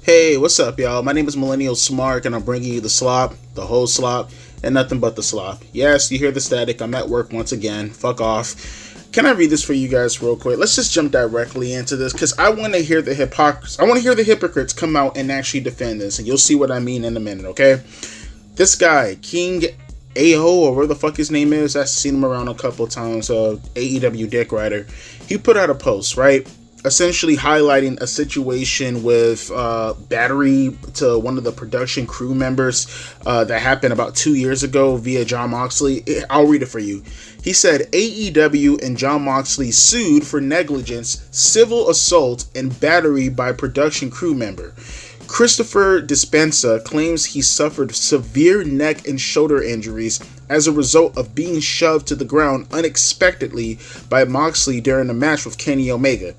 Hey, what's up, y'all? My name is Millennial Smart, and I'm bringing you the slop, the whole slop, and nothing but the slop. Yes, you hear the static. I'm at work once again. Fuck off. Can I read this for you guys real quick? Let's just jump directly into this, because I want to hear the hypocrites. I want to hear the hypocrites come out and actually defend this, and you'll see what I mean in a minute, okay? This guy, King AO, or whatever the fuck his name is, I've seen him around a couple times, AEW Dick Rider. He put out a post, right? Essentially highlighting a situation with battery to one of the production crew members that happened about 2 years ago via Jon Moxley. I'll read it for you. He said, AEW and Jon Moxley sued for negligence, civil assault, and battery by production crew member. Christopher Despensa claims he suffered severe neck and shoulder injuries as a result of being shoved to the ground unexpectedly by Moxley during a match with Kenny Omega.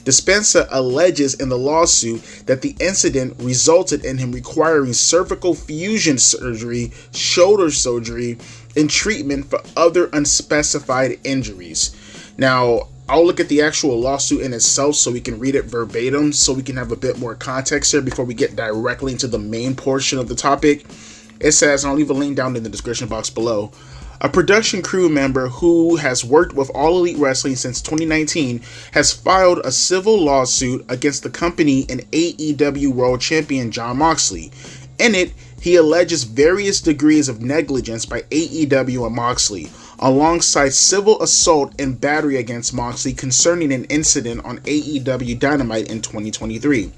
Despensa alleges in the lawsuit that the incident resulted in him requiring cervical fusion surgery, shoulder surgery, and treatment for other unspecified injuries. Now, I'll look at the actual lawsuit in itself so we can read it verbatim so we can have a bit more context here before we get directly into the main portion of the topic. It says, and I'll leave a link down in the description box below, a production crew member who has worked with All Elite Wrestling since 2019 has filed a civil lawsuit against the company and AEW World Champion Jon Moxley. In it, he alleges various degrees of negligence by AEW and Moxley, alongside civil assault and battery against Moxley concerning an incident on AEW Dynamite in 2023.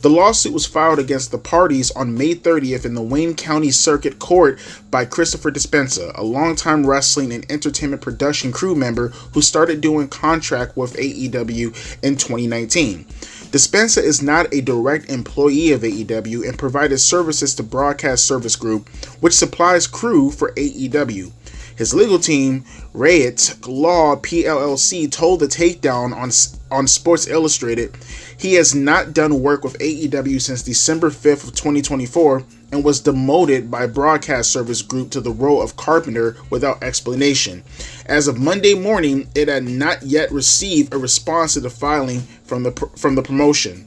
The lawsuit was filed against the parties on May 30th in the Wayne County Circuit Court by Christopher Despensa, a longtime wrestling and entertainment production crew member who started doing contract with AEW in 2019. Despensa is not a direct employee of AEW and provided services to Broadcast Service Group, which supplies crew for AEW. His legal team, Rayet Law PLLC, told the Takedown on Sports Illustrated he has not done work with AEW since December 5th of 2024 and was demoted by Broadcast Service Group to the role of carpenter without explanation. As of Monday morning, it had not yet received a response to the filing from the promotion.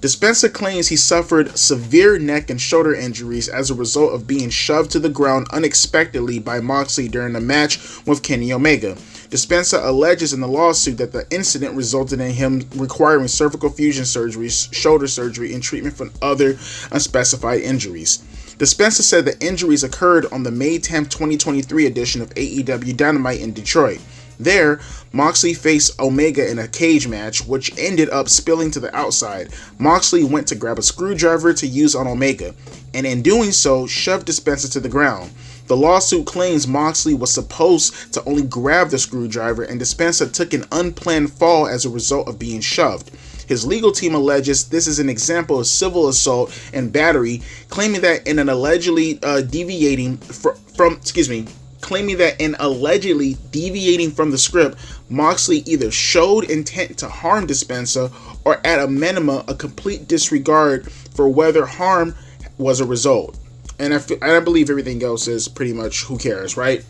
Despensa claims he suffered severe neck and shoulder injuries as a result of being shoved to the ground unexpectedly by Moxley during a match with Kenny Omega. Despensa alleges in the lawsuit that the incident resulted in him requiring cervical fusion surgery, shoulder surgery, and treatment for other unspecified injuries. Despensa said the injuries occurred on the May 10, 2023 edition of AEW Dynamite in Detroit. There, Moxley faced Omega in a cage match, which ended up spilling to the outside. Moxley went to grab a screwdriver to use on Omega, and in doing so, shoved Despensa to the ground. The lawsuit claims Moxley was supposed to only grab the screwdriver, and Despensa took an unplanned fall as a result of being shoved. His legal team alleges this is an example of civil assault and battery, claiming that in allegedly deviating from the script, Moxley either showed intent to harm Despensa or at a minimum a complete disregard for whether harm was a result. And I believe everything else is pretty much who cares, right?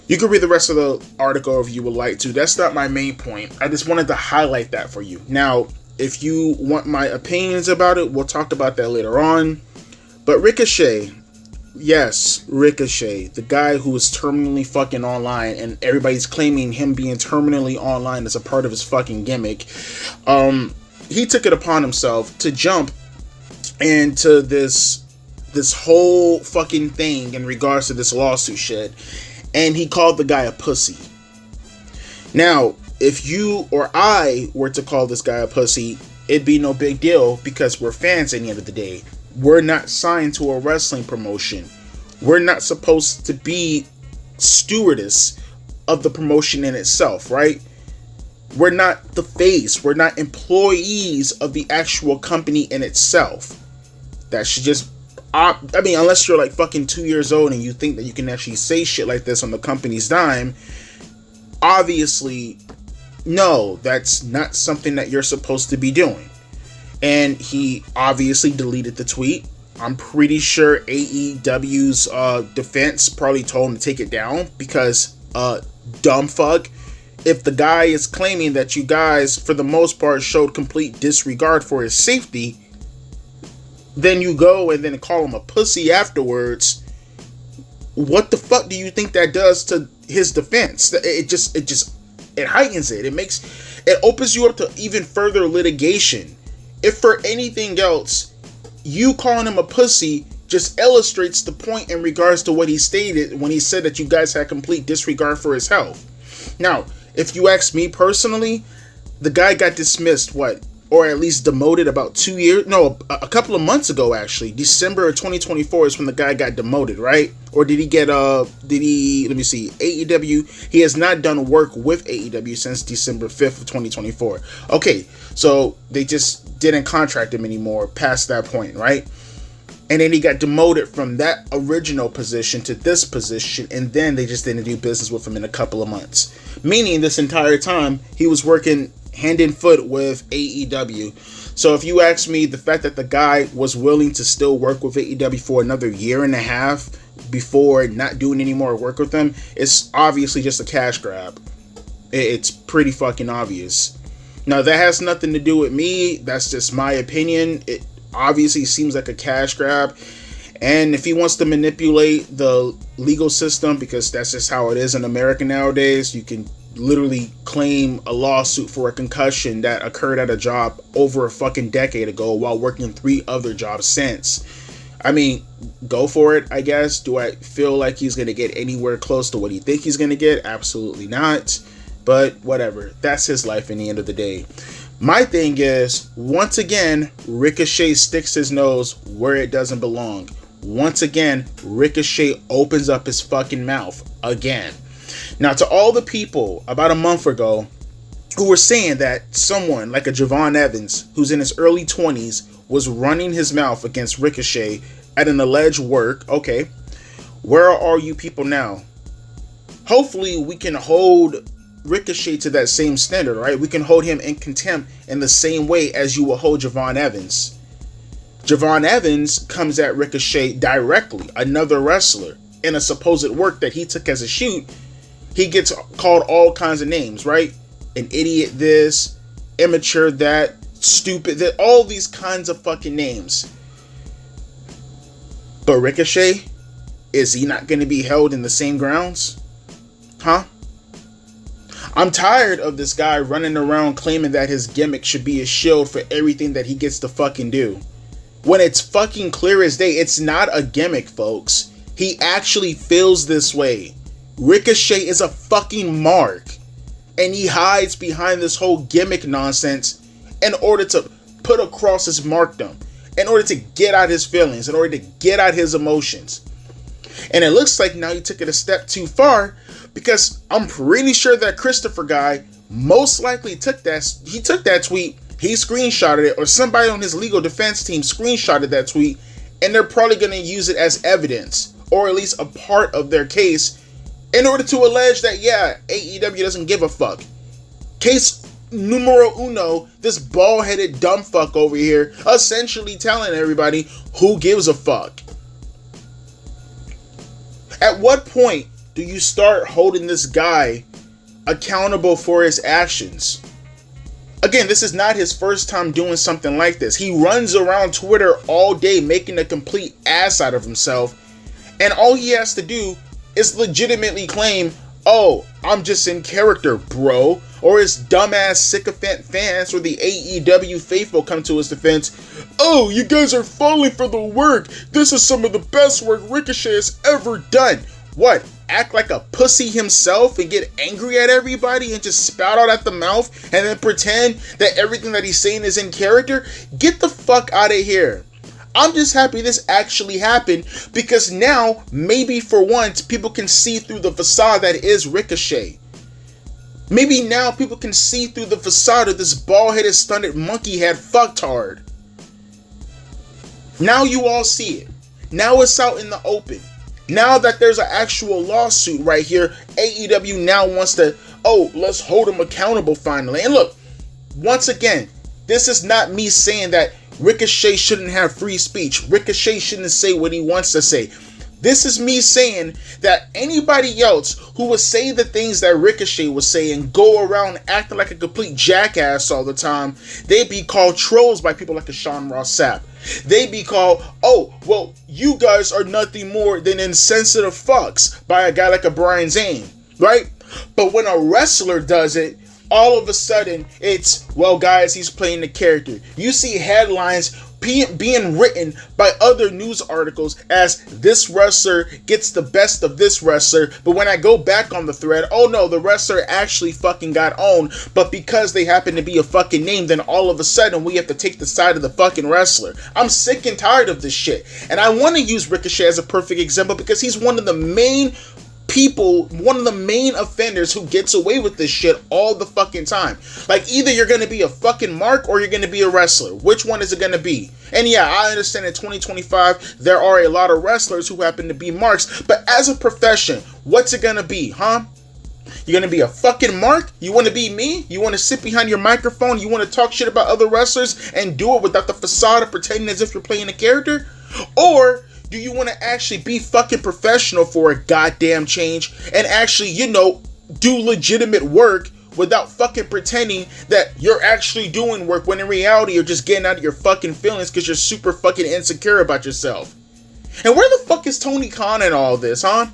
You can read the rest of the article if you would like to. That's not my main point. I just wanted to highlight that for you. Now, if you want my opinions about it, we'll talk about that later on. But Ricochet, yes, Ricochet, the guy who is terminally fucking online, and everybody's claiming him being terminally online as a part of his fucking gimmick. He took it upon himself to jump into this whole fucking thing in regards to this lawsuit shit, and he called the guy a pussy. Now, if you or I were to call this guy a pussy, it'd be no big deal because we're fans at the end of the day. We're not signed to a wrestling promotion. We're not supposed to be stewardess of the promotion in itself, right? We're not the face. We're not employees of the actual company in itself. That should just, unless you're like fucking 2 years old and you think that you can actually say shit like this on the company's dime, obviously, no, that's not something that you're supposed to be doing. And he obviously deleted the tweet. I'm pretty sure AEW's defense probably told him to take it down because, dumb fuck, if the guy is claiming that you guys, for the most part, showed complete disregard for his safety, then you go and then call him a pussy afterwards. What the fuck do you think that does to his defense? It heightens it. It opens you up to even further litigation. If for anything else, you calling him a pussy just illustrates the point in regards to what he stated when he said that you guys had complete disregard for his health. Now, if you ask me personally, the guy got dismissed, or at least demoted about 2 years, no, a couple of months ago, actually. December of 2024 is when the guy got demoted, right? Or let me see, AEW, he has not done work with AEW since December 5th of 2024. Okay, so they just didn't contract him anymore past that point, right? And then he got demoted from that original position to this position, and then they just didn't do business with him in a couple of months. Meaning this entire time, he was working hand in foot with AEW. So if you ask me, the fact that the guy was willing to still work with AEW for another year and a half before not doing any more work with them, it's obviously just a cash grab. It's pretty fucking obvious. Now, that has nothing to do with me. That's just my opinion. It obviously seems like a cash grab. And if he wants to manipulate the legal system, because that's just how it is in America nowadays, you can literally claim a lawsuit for a concussion that occurred at a job over a fucking decade ago while working 3 other jobs since. I mean, go for it, I guess. Do I feel like he's going to get anywhere close to what he think he's going to get? Absolutely not. But whatever. That's his life in the end of the day. My thing is, once again, Ricochet sticks his nose where it doesn't belong. Once again, Ricochet opens up his fucking mouth again. Now, to all the people about a month ago who were saying that someone like a Javon Evans, who's in his early 20s, was running his mouth against Ricochet at an alleged work, okay, where are you people now? Hopefully, we can hold Ricochet to that same standard, right? We can hold him in contempt in the same way as you will hold Javon Evans. Javon Evans comes at Ricochet directly, another wrestler, in a supposed work that he took as a shoot. He gets called all kinds of names, right? An idiot this, immature that, stupid that, all these kinds of fucking names. But Ricochet, is he not going to be held in the same grounds? Huh? I'm tired of this guy running around claiming that his gimmick should be a shield for everything that he gets to fucking do. When it's fucking clear as day, it's not a gimmick, folks. He actually feels this way. Ricochet is a fucking mark. And he hides behind this whole gimmick nonsense in order to put across his markdom. In order to get out his feelings. In order to get out his emotions. And it looks like now he took it a step too far. Because I'm pretty sure that Christopher guy most likely took that tweet. He screenshotted it, or somebody on his legal defense team screenshotted that tweet, and they're probably going to use it as evidence, or at least a part of their case, in order to allege that, yeah, AEW doesn't give a fuck. Case numero uno, this bald-headed dumb fuck over here, essentially telling everybody who gives a fuck. At what point do you start holding this guy accountable for his actions? Again, this is not his first time doing something like this. He runs around Twitter all day making a complete ass out of himself. And all he has to do is legitimately claim, oh, I'm just in character, bro. Or his dumbass sycophant fans or the AEW faithful come to his defense. Oh, you guys are falling for the work. This is some of the best work Ricochet has ever done. What? Act like a pussy himself and get angry at everybody and just spout out at the mouth and then pretend that everything that he's saying is in character? Get the fuck out of here. I'm just happy this actually happened because now, maybe for once, people can see through the facade that is Ricochet. Maybe now people can see through the facade of this bald-headed, stunted monkey head fucktard. Now you all see it. Now it's out in the open. Now that there's an actual lawsuit right here, AEW now wants to, oh, let's hold him accountable finally. And look, once again, this is not me saying that Ricochet shouldn't have free speech. Ricochet shouldn't say what he wants to say. This is me saying that anybody else who would say the things that Ricochet was saying, go around acting like a complete jackass all the time, they'd be called trolls by people like a Sean Ross Sapp. They'd be called, oh, well, you guys are nothing more than insensitive fucks by a guy like a Brian Zane, right? But when a wrestler does it, all of a sudden, it's, well, guys, he's playing the character. You see headlines being written by other news articles as this wrestler gets the best of this wrestler, but when I go back on the thread, oh no, the wrestler actually fucking got owned, but because they happen to be a fucking name, then all of a sudden we have to take the side of the fucking wrestler. I'm sick and tired of this shit, and I want to use Ricochet as a perfect example because he's one of the main people, one of the main offenders who gets away with this shit all the fucking time. Like, either you're gonna be a fucking mark or you're gonna be a wrestler. Which one is it gonna be? And yeah, I understand in 2025 there are a lot of wrestlers who happen to be marks, but as a profession, what's it gonna be, huh? You're gonna be a fucking mark? You wanna be me? You wanna sit behind your microphone? You wanna talk shit about other wrestlers and do it without the facade of pretending as if you're playing a character? Or do you want to actually be fucking professional for a goddamn change and actually, you know, do legitimate work without fucking pretending that you're actually doing work when in reality you're just getting out of your fucking feelings because you're super fucking insecure about yourself? And where the fuck is Tony Khan in all this, huh?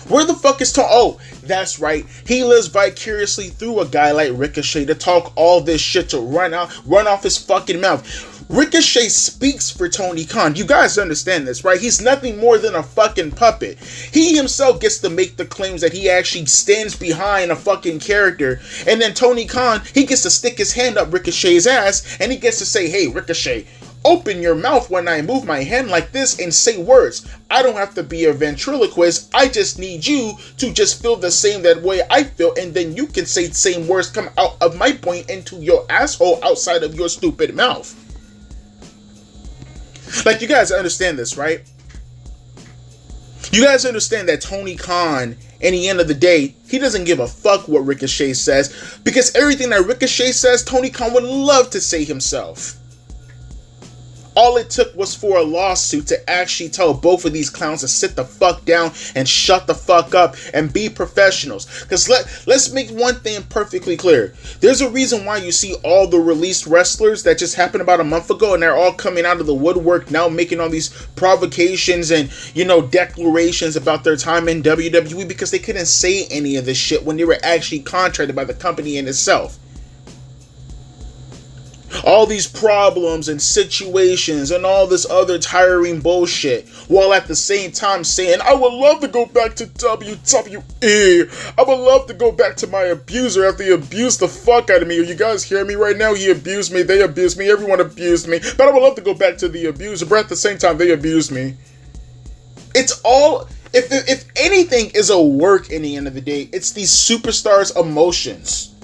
Where the fuck is Tony? Oh, that's right. He lives vicariously through a guy like Ricochet to talk all this shit to run off his fucking mouth. Ricochet speaks for Tony Khan. You guys understand this, right? He's nothing more than a fucking puppet. He himself gets to make the claims that he actually stands behind a fucking character. And then Tony Khan, he gets to stick his hand up Ricochet's ass and he gets to say, hey, Ricochet, open your mouth when I move my hand like this and say words. I don't have to be a ventriloquist. I just need you to just feel the same that way I feel, and then you can say the same words come out of my point into your asshole outside of your stupid mouth. Like, you guys understand this, right? You guys understand that Tony Khan, in the end of the day, he doesn't give a fuck what Ricochet says, because everything that Ricochet says, Tony Khan would love to say himself. All it took was for a lawsuit to actually tell both of these clowns to sit the fuck down and shut the fuck up and be professionals. Because let's make one thing perfectly clear. There's a reason why you see all the released wrestlers that just happened about a month ago and they're all coming out of the woodwork now making all these provocations and, you know, declarations about their time in WWE because they couldn't say any of this shit when they were actually contracted by the company in itself. All these problems and situations and all this other tiring bullshit, while at the same time saying, I would love to go back to WWE. I would love to go back to my abuser after he abused the fuck out of me. Are you guys hearing me right now? He abused me, they abused me, everyone abused me. But I would love to go back to the abuser, but at the same time, they abused me. It's all, if anything is a work in the end of the day, it's these superstars' emotions.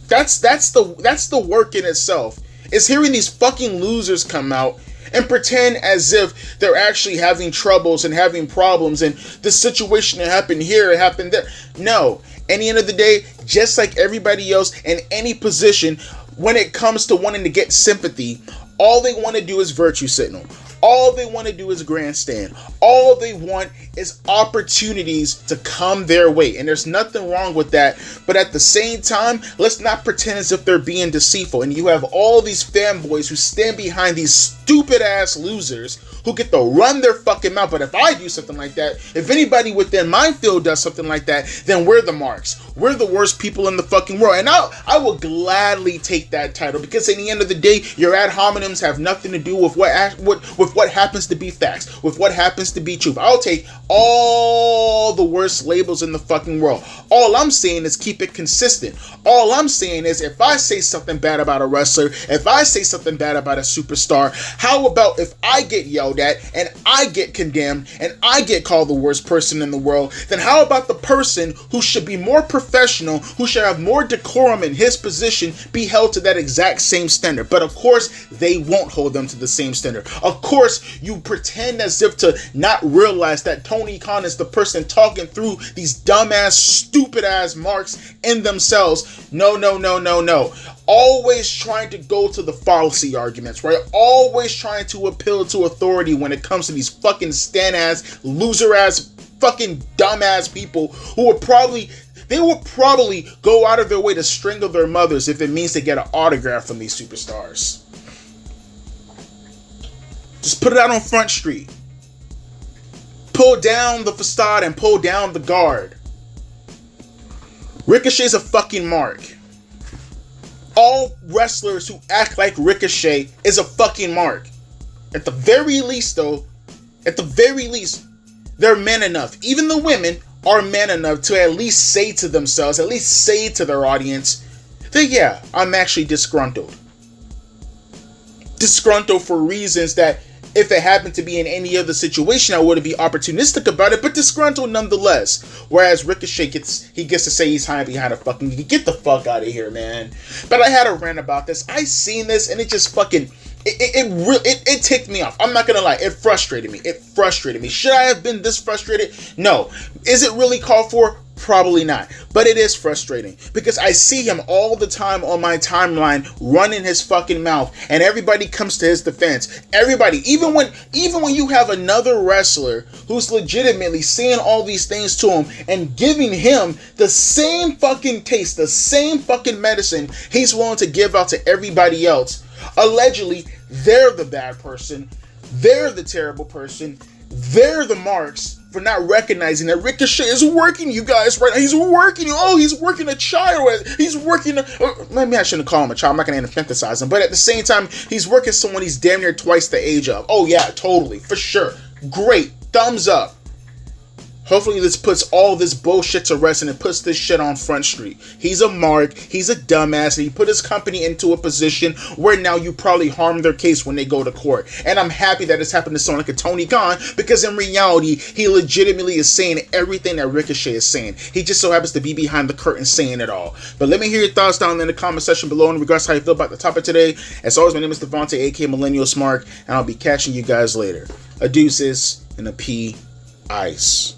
That's the work in itself. Is hearing these fucking losers come out and pretend as if they're actually having troubles and having problems and the situation that happened here, it happened there. No. At the end of the day, just like everybody else in any position, when it comes to wanting to get sympathy, all they want to do is virtue signal. All they want to do is grandstand. All they want is opportunities to come their way. And there's nothing wrong with that. But at the same time, let's not pretend as if they're being deceitful. And you have all these fanboys who stand behind these stupid ass losers who get to run their fucking mouth. But if I do something like that, if anybody within my field does something like that, then we're the marks. We're the worst people in the fucking world. And I will gladly take that title because at the end of the day, your ad hominems have nothing to do with what happens to be facts, with what happens to be truth. I'll take all the worst labels in the fucking world. All I'm saying is keep it consistent. All I'm saying is if I say something bad about a wrestler, if I say something bad about a superstar, how about if I get yelled at and I get condemned and I get called the worst person in the world, then how about the person who should be more professional, who should have more decorum in his position, be held to that exact same standard? But of course, they won't hold them to the same standard. Of course, course, you pretend as if to not realize that Tony Khan is the person talking through these dumbass, stupid-ass marks in themselves. No. Always trying to go to the fallacy arguments, right? Always trying to appeal to authority when it comes to these fucking stan-ass, loser-ass, fucking dumbass people who will probably go out of their way to strangle their mothers if it means to get an autograph from these superstars. Just put it out on Front Street. Pull down the facade and pull down the guard. Ricochet's a fucking mark. All wrestlers who act like Ricochet is a fucking mark. At the very least, though, they're men enough. Even the women are men enough to at least say to themselves, at least say to their audience, that yeah, I'm actually disgruntled. Disgruntled for reasons that if it happened to be in any other situation, I wouldn't be opportunistic about it, but disgruntled nonetheless. Whereas Ricochet gets to say he's hiding behind a fucking... Get the fuck out of here, man. But I had a rant about this. I seen this, and it just fucking... It ticked me off. I'm not gonna lie. It frustrated me. Should I have been this frustrated? No. Is it really called for? Probably not. But it is frustrating because I see him all the time on my timeline running his fucking mouth, and everybody comes to his defense. Everybody, even when you have another wrestler who's legitimately saying all these things to him and giving him the same fucking taste, the same fucking medicine he's willing to give out to everybody else. Allegedly, they're the bad person. They're the terrible person. They're the marks for not recognizing that Ricochet is working, you guys, right now. He's working. Oh, he's working a child. He's working maybe I shouldn't call him a child. I'm not going to infantilize him. But at the same time, he's working someone he's damn near twice the age of. Oh, yeah, totally. For sure. Great. Thumbs up. Hopefully this puts all this bullshit to rest and it puts this shit on Front Street. He's a mark, he's a dumbass, and he put his company into a position where now you probably harm their case when they go to court. And I'm happy that it's happened to someone like a Tony Khan, because in reality, he legitimately is saying everything that Ricochet is saying. He just so happens to be behind the curtain saying it all. But let me hear your thoughts down in the comment section below in regards to how you feel about the topic today. As always, my name is Devontae, aka Millennial Smart, and I'll be catching you guys later. A deuces and a pea ice.